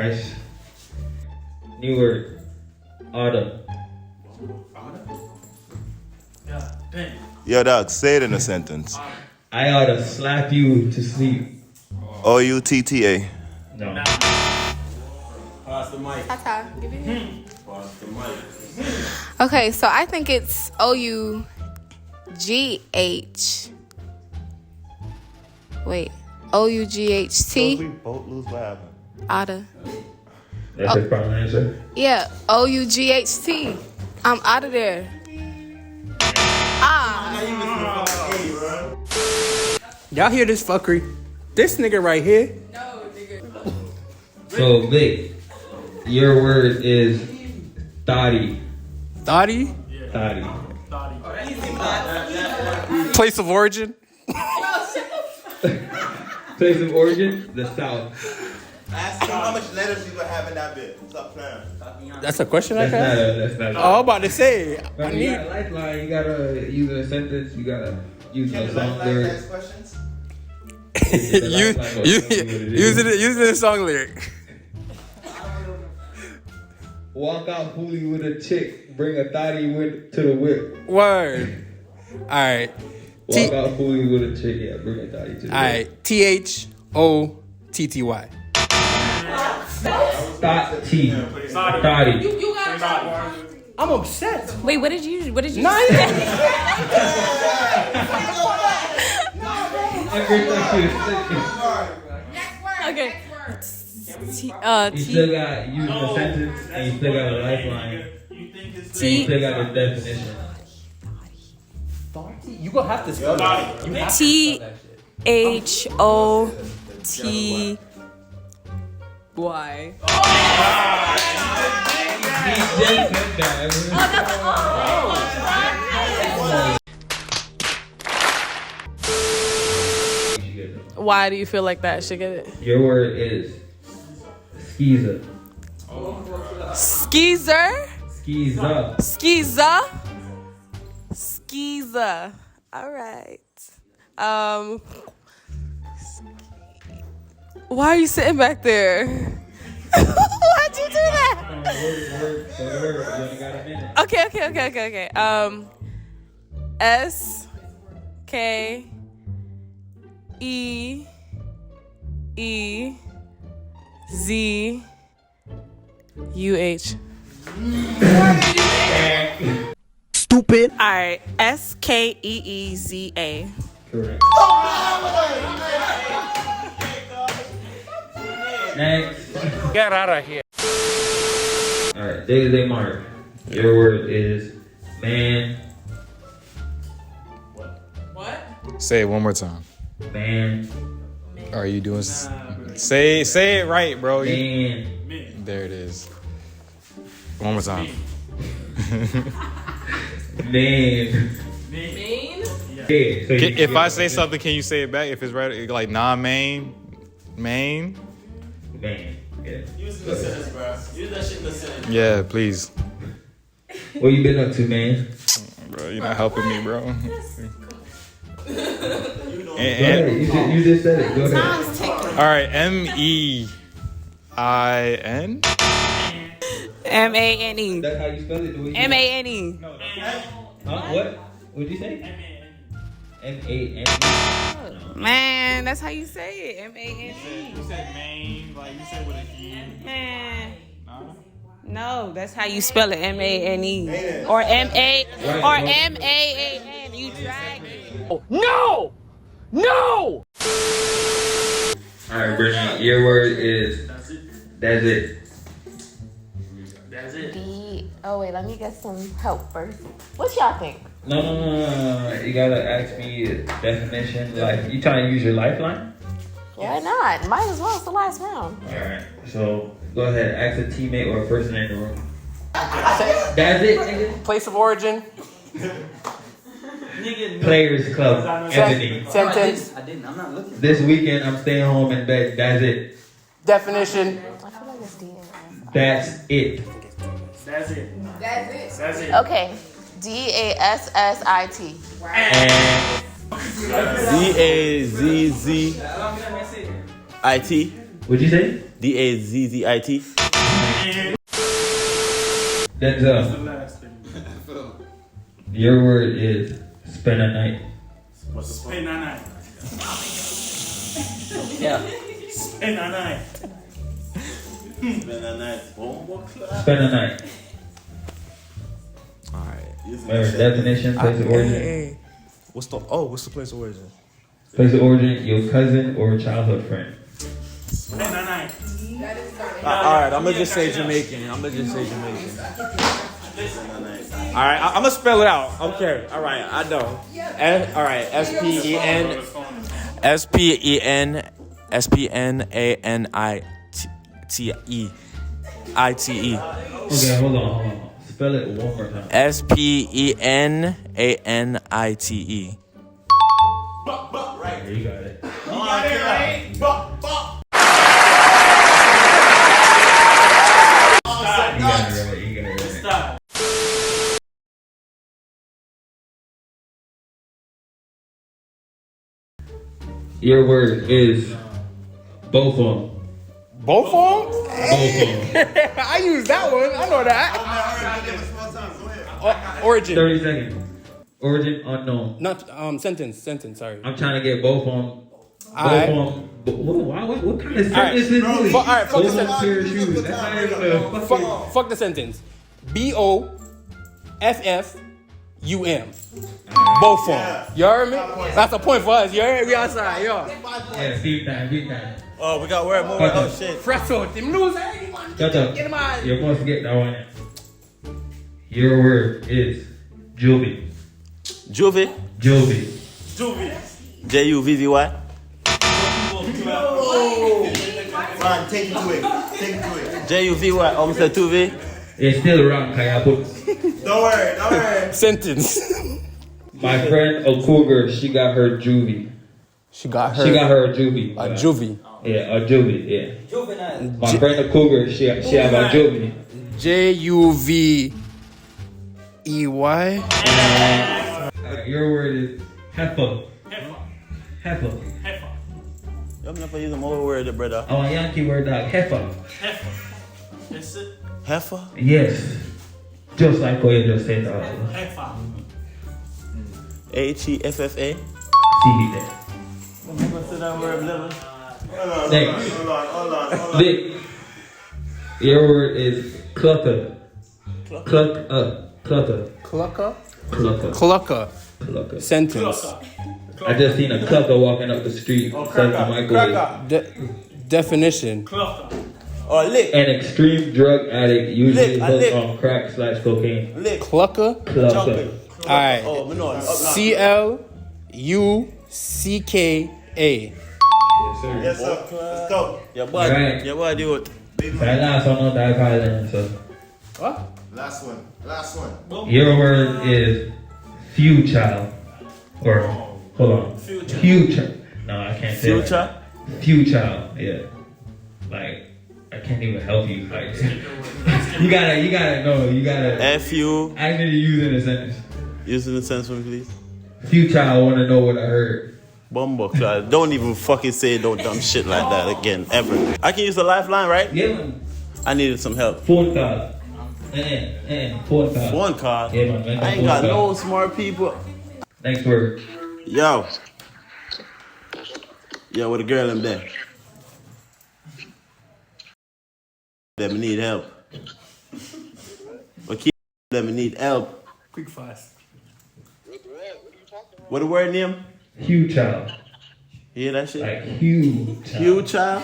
Nice. New word. Autumn. Yo, dog, say it in a sentence. I ought to slap you to sleep. O-U-T-T-A. No. Pass the mic. Tata, give it here. Pass the mic. Okay, so I think it's O-U-G-H. Wait, O-U-G-H-T? We both lose by having. Outta. That's the final answer. Yeah, O-U-G-H-T. I'm out of there. Y'all hear this fuckery? This nigga right here. No, nigga. So, Vic, your word is thotty. Thotty? Thotty. Place of origin? Place of origin? The South. Ask him how much letters you gonna have in that bit. Stop playing. That's a question I That's have? not a. Oh, I'm about to say. But you got a lifeline. You gotta use a sentence. You gotta use a song lyric. Ask questions? Use it in a song lyric. Walk out fully with a chick. Bring a thotty to the whip. Word. Alright. Walk out fully with a chick. Yeah, bring a thotty to the whip. Alright. T-H-O-T-T-Y. Thotty. Thotty. You got it. I'm upset. Wait, what did you say? Okay. You still got using a sentence, and you still got a lifeline, and you still got a definition. You gonna have to spell that. T-H-O-T-Y. Why do you feel like that? Should get it. Your word is skeezer. Skeezer. Skeezer. Skeezer. Skeezer. All right. Why are you sitting back there? Why'd you do that? Okay. S K E E Z U H. Stupid. All right, SKEEZA. Correct. Next. Get out of here. All right, day-to-day mark. Your word is man. What? Say it one more time. Man. Are you doing? Say it right, bro. Man. There it is. One more time. Man. Maine? Yeah, so If I say something, can you say it back? If it's right, like non-main, main. Man. Yeah. Use it in the sentence, bro. Use that shit in the sentence. Yeah, please, What you been up to, man? bro. You're not helping me, bro. Go ahead. You just said it. Go ahead. Time's ticking. All right, MEIN. MANE. That's how you spell it. The way you MANE. What? What'd you say? MANE. Man, that's how you say it. MANE. You said main, like you said with an E. Man. No, that's how you spell it. MANE. Or MA or MAAN. You drag it. No! No! All right, Brittany. Your word is. That's it. Oh wait, let me get some help first. What y'all think? No. You gotta ask me a definition. Like, you trying to use your lifeline? Why not? Might as well. It's the last round. All right. So go ahead. Ask a teammate or a person in the room. That's it, nigga. Place of origin. Players Club. Anthony. Sentence. I'm not looking. This weekend, I'm staying home in bed. That's it. Definition. I feel like it's DAS. That's it. That's it. That's it. Okay. DASSIT. And D-A-Z-Z-I-T. what'd you say? Dazzit. Denzel. Your word is spend a night. Spend a night. Yeah. Spend a night. Spend a night. Spend a night. Alright. Definition, place of origin. What's the place of origin? Place of origin, your cousin or childhood friend. Spend a night. Alright, I'm gonna just say Jamaican. Alright, I'm gonna spell it out. Okay, alright, I know. Alright, SPENANITE. Okay, hold on. Spell it one more time. SPENANITE. Right, you got it. You got it right. Stop. Your word is both of them. Both of them? Both of them. I use that one. I know that. Origin. 30 seconds. Origin unknown. Not sentence. Sorry. I'm trying to get both of them. Alright. What kind of sentence is this? Alright, fuck the Both sentence. pair of shoes. That's not even a fucking... Fuck the sentence. BOFFUM. Both of them. You heard me? That's a point for us. You heard me? We outside, yo. Yeah, deep time. Oh, we got word more. Oh shit. Fresh out. Them lose anyone. Shut up. Get him out. You're supposed to get that one. Your word is Juvie. Juvie. JUVVY. Man, take it to it. JUVY. Almost said 2V. It's still wrong, Kaya. Don't worry. Sentence. My friend, a cougar, she got her juvie. She got a juvie. a juvie. Yeah, a juvie, yeah. My friend, a cougar, she have a juvie. JUVEY. Your word is heifer. I'm not for using more word, brother. Oh, a Yankee word, dog. Heifer. That's it. Heifer? Yes. Just like what you just said. Heifer. HEFFA? See that. Next. Hold on. Vic. Your word is clucker. Clucker. Sentence. I just seen a clucker walking up the street. Definition. Oh, lick. An extreme drug addict usually Lick. hooked on crack/cocaine. Lick. Clucker. Clucker. Alright. Oh, we know it. CLUCKA. Yes, sir. Yes, sir. Let's go. Yeah, boy. Alright. Yeah, boy, do it. That last one, no die violent, so. What? Last one. Your word is future. Or, hold on. Future. No, I can't say that. Future, yeah. Like, I can't even help you. Like, you gotta know. You gotta. FU. Actually use it in a sentence. Use it in a sentence for me, please. Future, I wanna know what I heard. Bumbo, don't even fucking say no dumb shit like that again, ever. I can use the lifeline, right? Yeah, man. I needed some help. Phone call. Phone call. One card. Yeah, man. I ain't got no smart people. Next word. Yo, with a girl in there. Them need help. But keep them need help. Quick fast. What the word name? Huge child. You hear that shit? Like huge child. Huge child?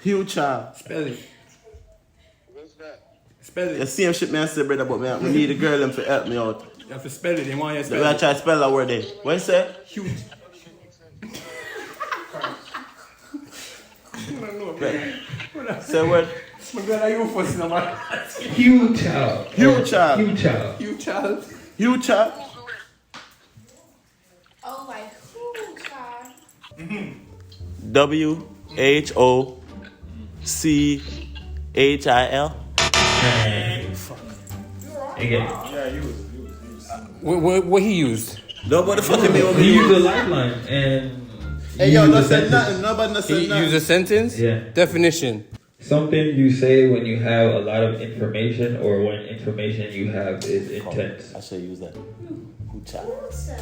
Huge child. Spell it. Spell The it. same shit man said, brother, but man, we need a girl them to help me out. You have to spell it. They want you to So I spell it. try to spell that word there. What you say? Huge. Say what? My God, are you first number? Huge child. Huge child. Huge child. You child. Huge child. Oh my God. WHOCHIL. Again. What he used? No, what the fuck you mean? He used a lifeline and Hey, yo, Use no a say sentence. nothing. Nobody no say nothing. Use a sentence? Yeah. Definition. Something you say when you have a lot of information or when information you have is intense. I should use that.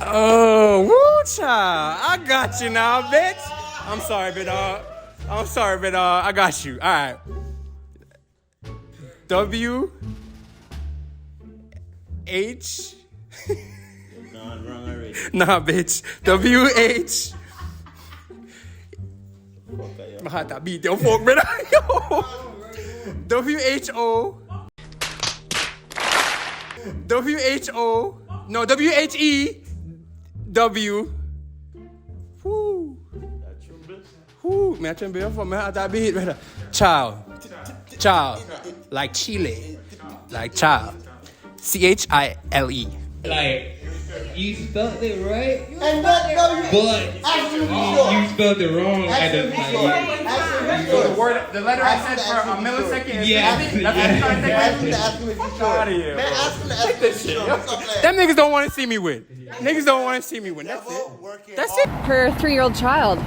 Oh, woo child. I got you now, bitch. I'm sorry, big dog. I got you. All right. W H. No, I'm wrong already. Nah, bitch. W H. My heart beat your folk, brother. W H O. W H O. No, W H E. W. Whoo. Whoo. Me I trying to be for me heart beat, brother. Child. Like Chile. Like child. CHILE. Like, you spelled it right, And that, no, you but actually be sure. you spelled it wrong. Actually be sure. Actually be sure. The letter I said for a millisecond. Yeah. Ask him to ask him if he's sure. Man, ask him to ask him if he's sure. What's up, man? Them niggas don't want to see me win. Niggas don't want to see me win. That's it. Working That's hard. it. Her 3-year-old child.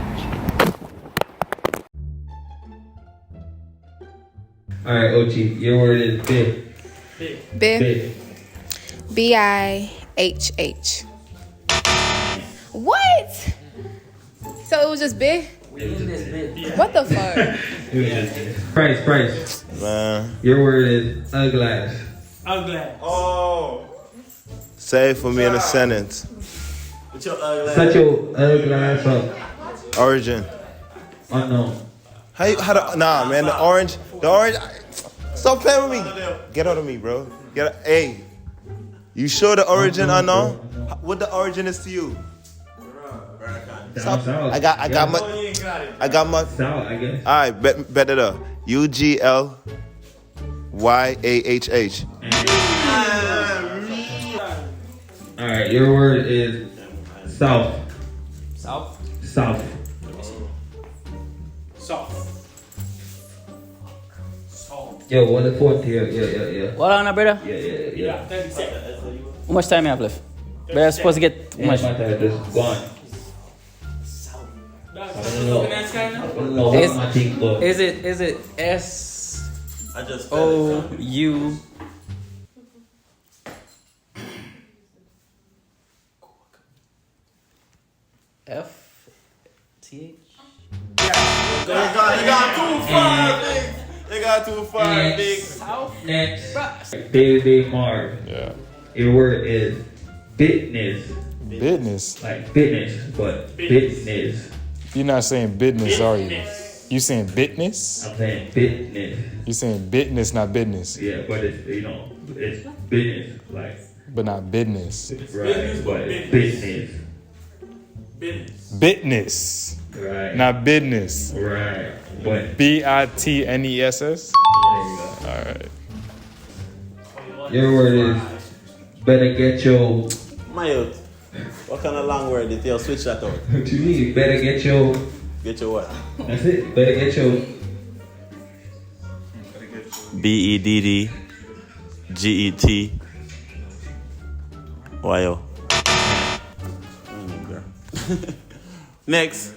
All right, Ochi, your word is big. Bih. Big. BIHH. What? So it was just big? What the fuck? It was just big. Price. Man. Your word is a glass. Ugly. Oh. Say it for me in a sentence. What's your ugly? Set your glass up. Origin. Unknown. Nah, man, the orange. Stop playing with me. Get out of me, bro. Hey, you sure the origin unknown? What the origin is to you? Down south. I got my. South, I guess. All right, bet it up. UGLYAHH. All right, your word is south. South. South. Soft. Yo, what the fourth here? Yeah. What on, brother? Yeah. 30 seconds. How much time you have left? But I'm supposed to get how much? My time is gone. I don't know what my thing for. Is it S I just O U? F T H. They got too far, big. They got too far, big. Next, Baby Marv. Yeah. Your word is business. Business. Like fitness, but business. You're not saying business, are you? You saying business? I'm saying business. You saying business, not business. Yeah, but it's, it's business. Like, But not business. right, but it's business. Business. Right. Not business. Right. But BITNESS. Alright. your word is better get your. My youth. What kind of long word did you switch that out? What you mean? Better get your. Get your what? That's it. Better get your. BEDDGET. Why Next.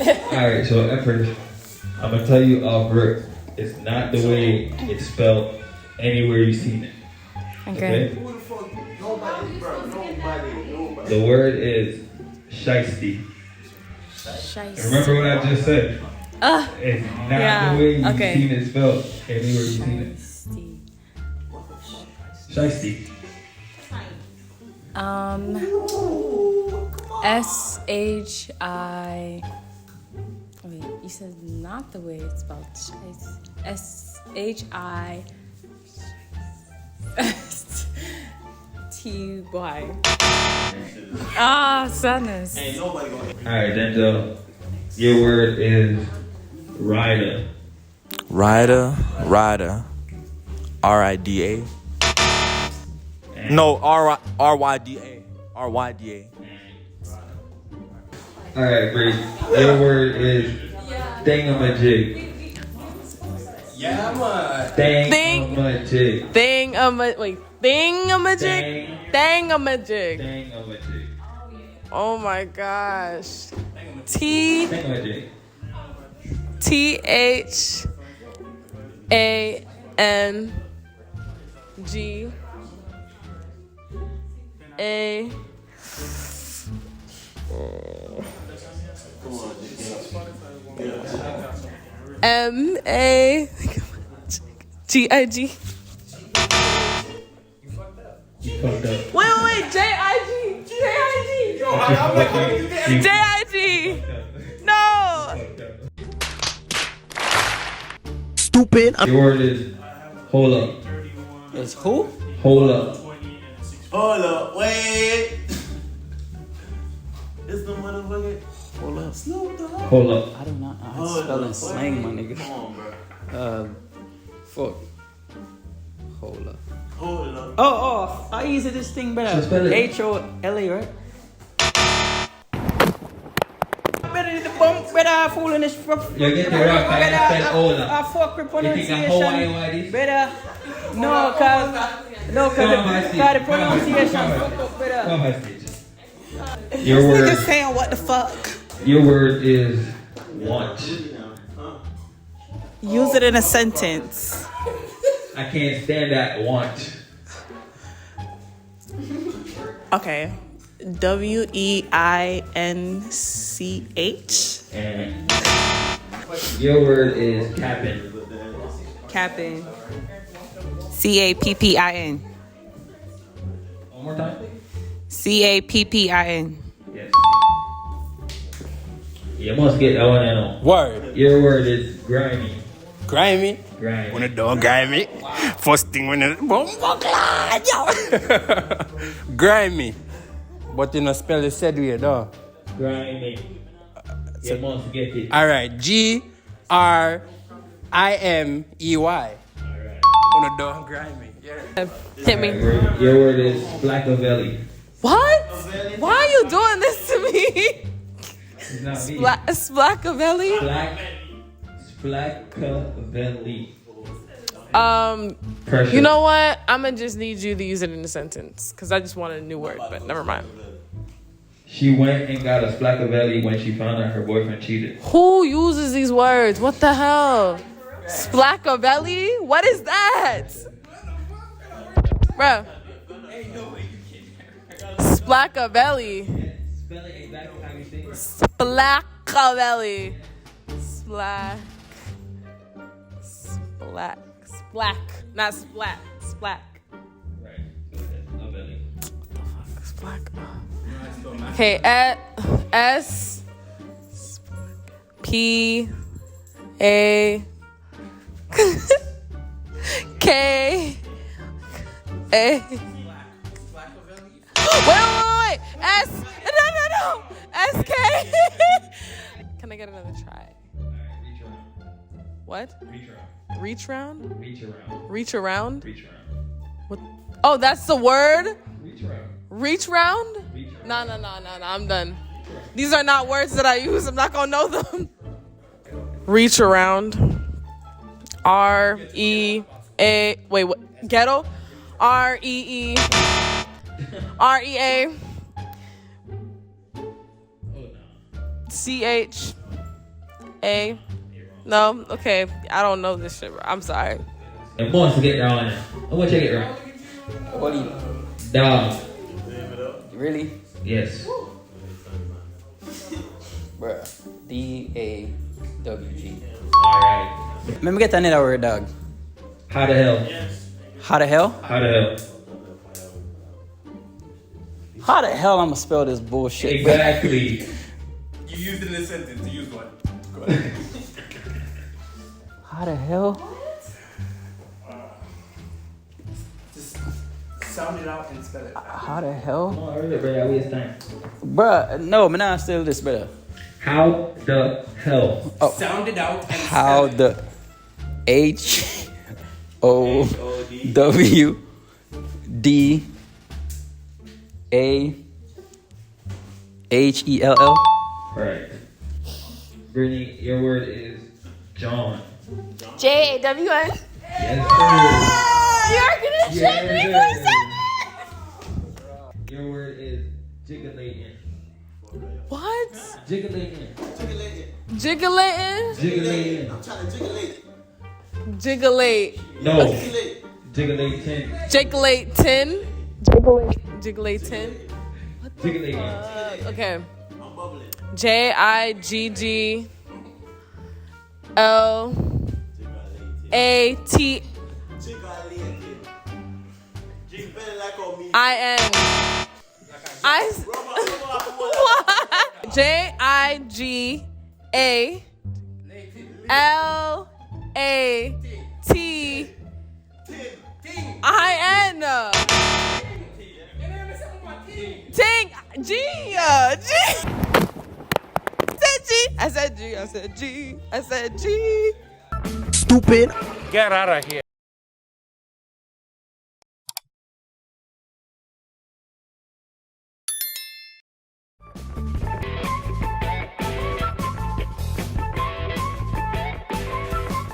Alright, so Empress, I'm gonna tell you off rip. It's not the way it's spelled anywhere you've seen it. Okay. The word is shiesty. Remember what I just said? It's not yeah, the way you've okay. seen it spelled anywhere you've seen it. Shiesty. SHI. Wait, you said not the way it's spelled. SHI. TY. Sadness. Alright, Denzel. Your word is rider. Ryder. RIDA. No, RYDA. RYDA. Alright, Bree. Your word is thingamajig. Yeah, man. Thingamajig. Thingamajig. Thingamajig. Oh my gosh. T H A N G A M A G I G. Wait, J I G. No. Stupid. Your word is hold up. It's who? Hold up. Hold up. Wait. It's the motherfucker. Hold up. Hold up. I don't know. I'm spelling slang, my nigga. Come on, bro. Fuck. Hold up. Hold up. Oh, how easy this thing, better? spell it. H-O-L-A, right? Better the bump, better fooling this. You get the rock, I spell hold up. Fuck with You think I pronunciation. Better. No, cause the pronunciation fuck up better. Come on, Stitch. Your word. saying what the fuck. Your word is want. Use it in a sentence. I can't stand that want. Okay. WEINCH. And your word is capping. Capping. CAPPIN. One more time. CAPPIN. Yes. You must get that one and on. Word. Your word is grimy. Grimy. Grimy. When the dog grimy. First thing when the grimy. But you know spell the said way though. Grimy. You must get it. Alright. G-R-I-M-E-Y. Alright. When the dog grimy. Yeah. Hit me. Your word is blackavelli. What? Why are you doing this to me? It's not me. Splackavelli? Blackavelli. Pressure. You know what? I'm gonna just need you to use it in a sentence because I just wanted a new word, but never mind. She went and got a splackavelli when she found out her boyfriend cheated. Who uses these words? What the hell? Splackavelli? What is that? Bruh. Splackavelli. Spell it exactly how you say it. Splackavelli. Splack. Not splat. Splack. Right. A belly. Splack. Okay, S P A K A. Wait. S. No. S K. Can I get another try? Reach around. What? Reach around. Reach around? Reach around. Reach around? Reach around. What? Oh, that's the word? Reach around. Reach round? Reach around. No. I'm done. These are not words that I use. I'm not gonna know them. Reach around. R-E-A. Wait, what? Ghetto? R-E-E-R-E-A. C-H-A. No? Okay. I don't know this shit, bro. I'm sorry. And boss to get that one. I'm gonna check it right. What do you? Dog. Really? Yes. Bruh. D-A-W-G. Alright. Let me get another word, dog. How the hell? How the hell? How the hell? How the hell I'm gonna spell this bullshit? Exactly. You used it in a sentence. You used one. Go ahead. How the hell? Just sound it out and spell it. How the hell? Come on, hurry up, bro. Waste time. Bruh, no, man, I still this better. How the hell? Oh. Sound it out and How spell the H-O-W-D-A-H-E-L-L? Right. Brittany, your word is John. J-A-W-N. Yes, You're gonna check me for sir. Your word is jiggling. What? Jiggling. Jiggling? Jiggling. I'm trying to jiggle it. Jiggling. No. Jiggling 10. Jigglate 10. Jigglate 10. Jiggling. Okay. I'm bubbling. JIGGLATE. Jig better like on me. IN. What? JIGALATE. IN. Ting. G. I said G. Stupid. Get out of here.